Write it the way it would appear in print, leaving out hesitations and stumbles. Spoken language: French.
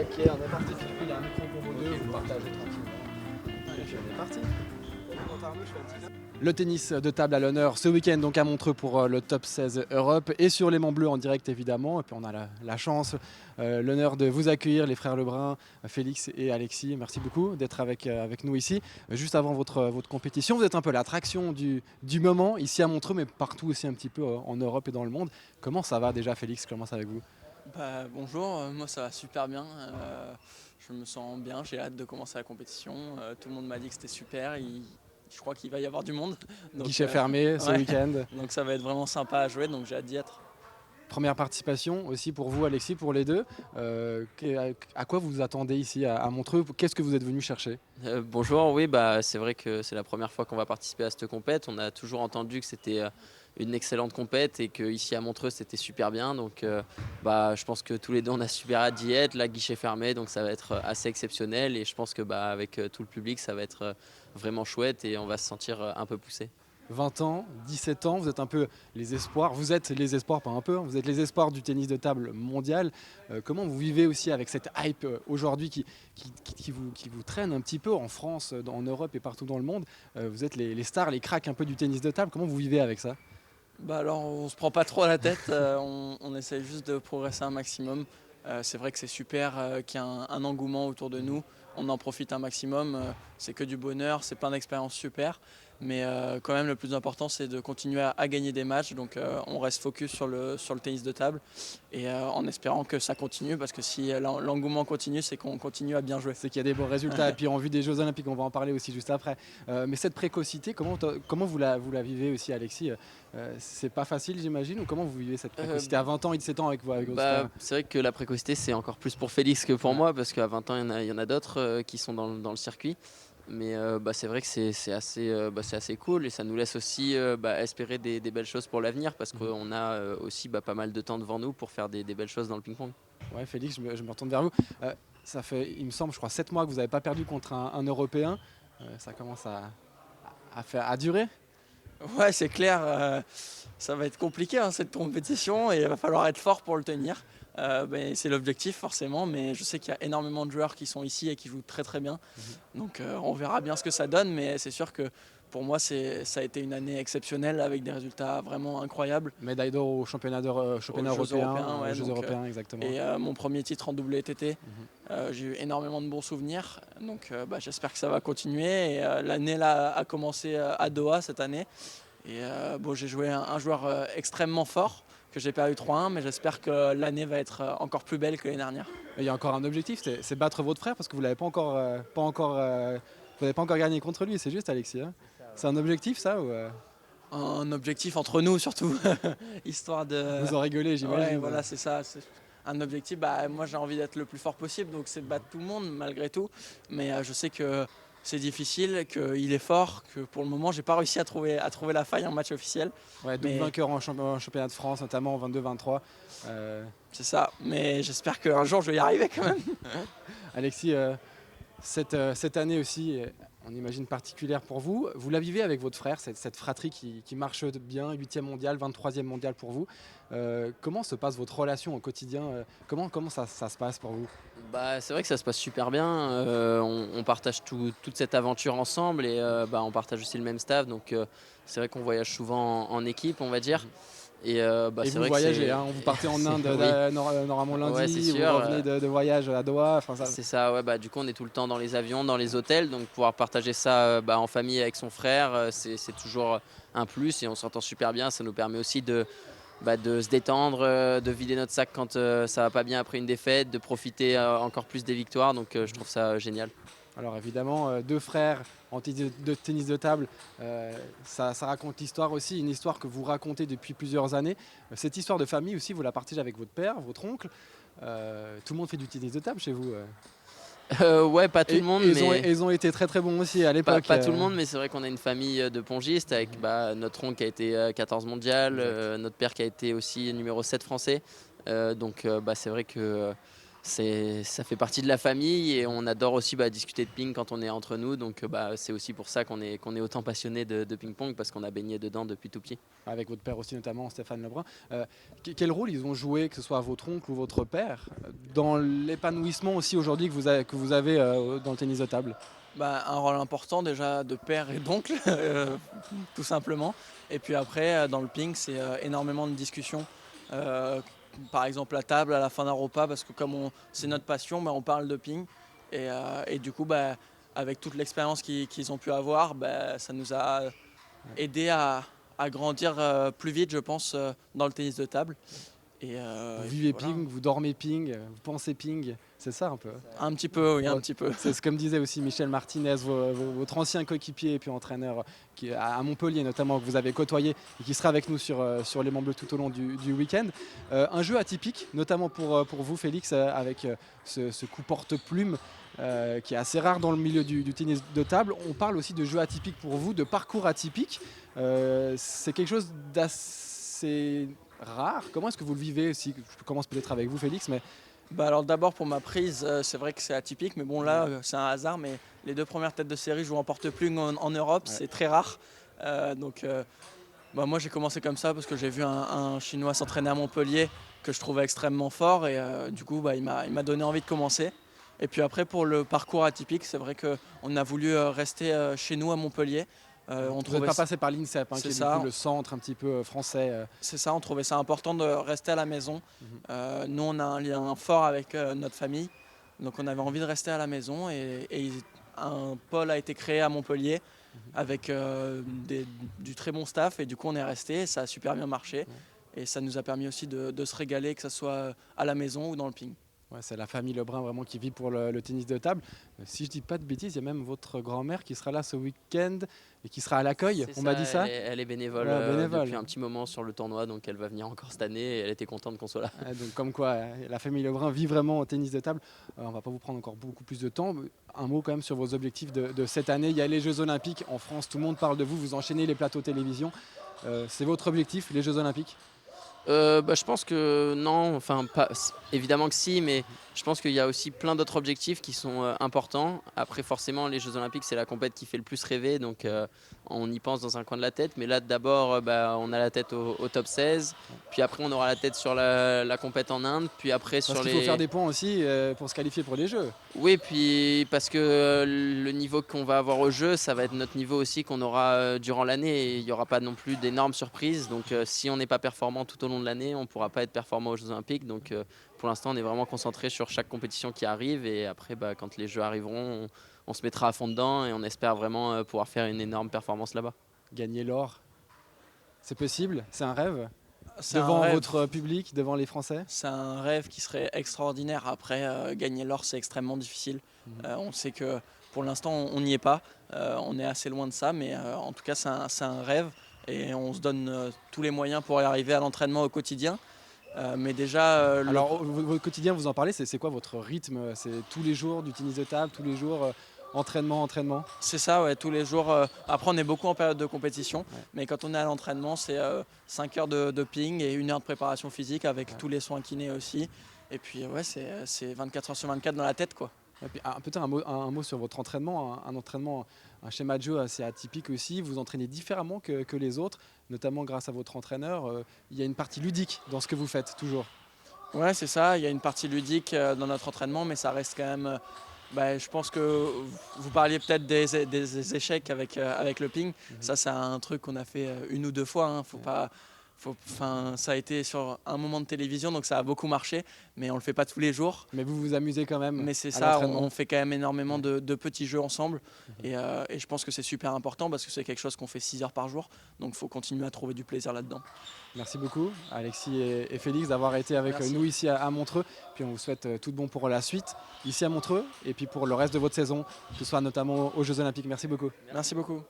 Ok, on est parti. Il y a un micro pour vous deux, vous partagez tranquillement. Allez, on est parti. Le tennis de table à l'honneur ce week-end donc à Montreux pour le top 16 Europe et sur les Monts Bleus en direct évidemment. Et puis on a la chance, l'honneur de vous accueillir les frères Lebrun, Félix et Alexis. Merci beaucoup d'être avec nous ici. Juste avant votre compétition, vous êtes un peu l'attraction du moment ici à Montreux mais partout aussi un petit peu en Europe et dans le monde. Comment ça va déjà Félix? Je commence avec vous. Bonjour, moi ça va super bien. Je me sens bien, j'ai hâte de commencer la compétition. Tout le monde m'a dit que c'était super. Je crois qu'il va y avoir du monde. Donc, Guichet fermé ce ouais. week-end. Donc ça va être vraiment sympa à jouer, donc j'ai hâte d'y être. Première participation aussi pour vous Alexis, pour les deux. À quoi vous vous attendez ici à Montreux? Qu'est-ce que vous êtes venu chercher? Bonjour, oui, c'est vrai que c'est la première fois qu'on va participer à cette compète. On a toujours entendu que c'était une excellente compète et qu'ici à Montreux c'était super bien. Donc je pense que tous les deux on a super hâte d'y être. Là, guichet fermé, donc ça va être assez exceptionnel. Et je pense que avec tout le public, ça va être vraiment chouette et on va se sentir un peu poussé. 20 ans, 17 ans, vous êtes un peu les espoirs, vous êtes les espoirs, pas un peu, hein, vous êtes les espoirs du tennis de table mondial. Comment vous vivez aussi avec cette hype aujourd'hui qui vous traîne un petit peu en France, en Europe et partout dans le monde? Vous êtes les stars, les cracks un peu du tennis de table, comment vous vivez avec ça? Alors on se prend pas trop la tête, on essaie juste de progresser un maximum. C'est vrai que c'est super qu'il y ait un engouement autour de nous, on en profite un maximum, c'est que du bonheur, c'est plein d'expériences super. Mais quand même le plus important c'est de continuer à gagner des matchs, donc on reste focus sur le tennis de table et en espérant que ça continue parce que si l'engouement continue c'est qu'on continue à bien jouer. C'est qu'il y a des bons résultats. Et puis en vue des Jeux Olympiques, on va en parler aussi juste après. Mais cette précocité, comment vous la vivez aussi, Alexis? C'est pas facile, j'imagine, ou comment vous vivez cette précocité à 20 ans et 17 ans avec votre frère? C'est vrai que la précocité c'est encore plus pour Félix que pour moi parce qu'à 20 ans il y en a d'autres qui sont dans le circuit. Mais c'est vrai que c'est assez cool et ça nous laisse aussi espérer des belles choses pour l'avenir parce qu'on a aussi pas mal de temps devant nous pour faire des belles choses dans le ping-pong. Ouais, Félix, je me retourne vers vous. Ça fait, il me semble, je crois, 7 mois que vous n'avez pas perdu contre un Européen. Ça commence à durer. Ouais, c'est clair, ça va être compliqué cette compétition et il va falloir être fort pour le tenir. C'est l'objectif forcément, mais je sais qu'il y a énormément de joueurs qui sont ici et qui jouent très très bien. Donc on verra bien ce que ça donne, mais c'est sûr que pour moi ça a été une année exceptionnelle avec des résultats vraiment incroyables. Médaille d'or au championnat Aux Jeux européen, européens, aux ouais, Jeux européens, exactement. et mon premier titre en double TT. Mhm. J'ai eu énormément de bons souvenirs, donc j'espère que ça va continuer. Et l'année là a commencé à Doha cette année. Et j'ai joué un joueur extrêmement fort que j'ai perdu 3-1, mais j'espère que l'année va être encore plus belle que l'année dernière. Et il y a encore un objectif, c'est battre votre frère parce que vous l'avez vous n'avez pas encore gagné contre lui. C'est juste, Alexis, hein? C'est un objectif, ça ou Un objectif entre nous surtout, histoire de... vous en rigolez, Ouais, j'imagine. voilà, c'est ça. C'est un objectif, moi j'ai envie d'être le plus fort possible, donc c'est de battre tout le monde malgré tout. Mais je sais que c'est difficile, qu'il est fort, que pour le moment j'ai pas réussi à trouver la faille en match officiel. Ouais, double Mais vainqueur en championnat de France, notamment en 22-23. c'est ça, mais j'espère qu'un jour je vais y arriver quand même. Alexis, cette année aussi, on imagine particulière pour vous. Vous la vivez avec votre frère, cette fratrie qui marche bien, 8e mondial, 23e mondial pour vous. Comment se passe votre relation au quotidien? Comment ça se passe pour vous? C'est vrai que ça se passe super bien. On partage toute cette aventure ensemble et on partage aussi le même staff. Donc c'est vrai qu'on voyage souvent en équipe, on va dire. Et Et c'est vous vrai que voyagez, c'est. hein, vous partez en Inde Oui, normalement ouais, c'est lundi, vous sûr. revenez de voyage à Doha. Enfin, ça... C'est ça, ouais, du coup on est tout le temps dans les avions, dans les hôtels, donc pouvoir partager ça en famille avec son frère, c'est toujours un plus et on s'entend super bien. Ça nous permet aussi de se détendre, de vider notre sac quand ça va pas bien après une défaite, de profiter encore plus des victoires, donc je trouve ça génial. Alors évidemment, deux frères en tennis de table, ça raconte l'histoire aussi, une histoire que vous racontez depuis plusieurs années. Cette histoire de famille aussi, vous la partagez avec votre père, votre oncle. Tout le monde fait du tennis de table chez vous. Ouais, pas tout le Et monde, mais ils ont été très très bons aussi à pas, l'époque. pas tout le monde, mais c'est vrai qu'on a une famille de pongistes avec notre oncle qui a été 14 mondial, Exact. notre père qui a été aussi numéro 7 français. Donc c'est vrai que ça fait partie de la famille et on adore aussi discuter de ping quand on est entre nous. Donc c'est aussi pour ça qu'on est autant passionné de ping-pong parce qu'on a baigné dedans depuis tout petit. Avec votre père aussi notamment, Stéphane Lebrun. Quel rôle ils ont joué, que ce soit votre oncle ou votre père, dans l'épanouissement aussi aujourd'hui que vous avez dans le tennis de table? Un rôle important déjà de père et d'oncle, tout simplement. Et puis après, dans le ping, c'est énormément de discussions. Euh, Par exemple à table, à la fin d'un repas, parce que comme c'est notre passion, on parle de ping. Et du coup, avec toute l'expérience qu'ils ont pu avoir, ça nous a aidé à grandir plus vite, je pense, dans le tennis de table. Vous Et puis vivez voilà. ping, vous dormez ping, vous pensez ping, c'est ça un peu? Un petit peu, oui, un Ouais, petit peu. c'est ce que me disait aussi Michel Martinez, votre ancien coéquipier et puis entraîneur à Montpellier notamment, que vous avez côtoyé et qui sera avec nous sur les Monts Bleus tout au long du week-end. Un jeu atypique, notamment pour vous Félix, avec ce coup porte-plume qui est assez rare dans le milieu du tennis de table. On parle aussi de jeux atypiques pour vous, de parcours atypiques. C'est quelque chose d'assez rare. Comment est-ce que vous le vivez? Si je commence peut-être avec vous Félix, mais Alors d'abord pour ma prise, c'est vrai que c'est atypique, mais bon là c'est un hasard, mais les 2 premières têtes de série jouent en porte-plume en Europe, ouais. c'est très rare. Moi j'ai commencé comme ça parce que j'ai vu un Chinois s'entraîner à Montpellier que je trouvais extrêmement fort et du coup il m'a donné envie de commencer. Et puis après pour le parcours atypique, c'est vrai qu'on a voulu rester chez nous à Montpellier. On Vous n'êtes trouvait pas passé par l'INSEP, qui c'est est du ça. coup le centre un petit peu français. C'est ça, on trouvait ça important de rester à la maison. Mhm. Nous, on a un lien fort avec notre famille, donc on avait envie de rester à la maison et un pôle a été créé à Montpellier avec du très bon staff et du coup on est resté, ça a super bien marché et ça nous a permis aussi de se régaler, que ce soit à la maison ou dans le ping. Ouais, c'est la famille Lebrun vraiment qui vit pour le tennis de table. Si je dis pas de bêtises, il y a même votre grand-mère qui sera là ce week-end et qui sera à l'accueil. C'est On m'a dit ça. Elle est bénévole, Ouais, bénévole. depuis un petit moment sur le tournoi, donc elle va venir encore cette année et elle était contente qu'on soit là. Donc comme quoi, la famille Lebrun vit vraiment au tennis de table. On va pas vous prendre encore beaucoup plus de temps. Un mot quand même sur vos objectifs de cette année. Il y a les Jeux Olympiques en France, tout le monde parle de vous, vous enchaînez les plateaux télévision. C'est votre objectif, les Jeux Olympiques? Je pense que non, enfin pas, évidemment que si, mais je pense qu'il y a aussi plein d'autres objectifs qui sont importants. Après forcément les Jeux Olympiques c'est la compète qui fait le plus rêver, donc on y pense dans un coin de la tête. Mais là d'abord on a la tête au top 16, puis après on aura la tête sur la compète en Inde, puis après Parce sur qu'il faut faire des points aussi pour se qualifier pour les Jeux. Oui, puis parce que le niveau qu'on va avoir au jeu, ça va être notre niveau aussi qu'on aura durant l'année. Et il n'y aura pas non plus d'énormes surprises. Donc si on n'est pas performant tout au long de l'année, on ne pourra pas être performant aux Jeux Olympiques. Donc pour l'instant, on est vraiment concentré sur chaque compétition qui arrive. Et après, quand les Jeux arriveront, on se mettra à fond dedans et on espère vraiment pouvoir faire une énorme performance là-bas. Gagner l'or, c'est possible? C'est un rêve? C'est un Devant rêve. votre public, devant les Français? C'est un rêve qui serait extraordinaire. Après, gagner l'or, c'est extrêmement difficile. On sait que pour l'instant, on n'y est pas. On est assez loin de ça, mais en tout cas, c'est un rêve. Et on se donne tous les moyens pour y arriver à l'entraînement au quotidien. Mais déjà, Alors, votre quotidien, vous en parlez, c'est quoi votre rythme? C'est tous les jours du tennis de table, tous les jours entraînement? c'est ça, ouais, tous les jours. Après, on est beaucoup en période de compétition. Ouais. Mais quand on est à l'entraînement, c'est 5 heures de ping et 1 heure de préparation physique avec tous les soins kinés aussi. Et puis, ouais, c'est 24 heures sur 24 dans la tête, quoi. Et puis, peut-être un mot sur votre entraînement, un entraînement, un schéma de jeu assez atypique aussi. Vous entraînez différemment que les autres, notamment grâce à votre entraîneur. Il y a une partie ludique dans ce que vous faites, toujours. Ouais, c'est ça. Il y a une partie ludique dans notre entraînement, mais ça reste quand même. Je pense que vous parliez peut-être des échecs avec le ping. Ça, c'est un truc qu'on a fait 1 ou 2 fois. Faut pas. Ça a été sur un moment de télévision, donc ça a beaucoup marché, mais on le fait pas tous les jours. Mais vous vous amusez quand même. Mais c'est à ça, l'entraînement. on fait quand même énormément de petits jeux ensemble. Et je pense que c'est super important parce que c'est quelque chose qu'on fait 6 heures par jour. Donc il faut continuer à trouver du plaisir là-dedans. Merci beaucoup, Alexis et Félix, d'avoir été avec Merci. nous ici à Montreux. Puis on vous souhaite tout de bon pour la suite, ici à Montreux, et puis pour le reste de votre saison, que ce soit notamment aux Jeux Olympiques. Merci beaucoup. Merci beaucoup.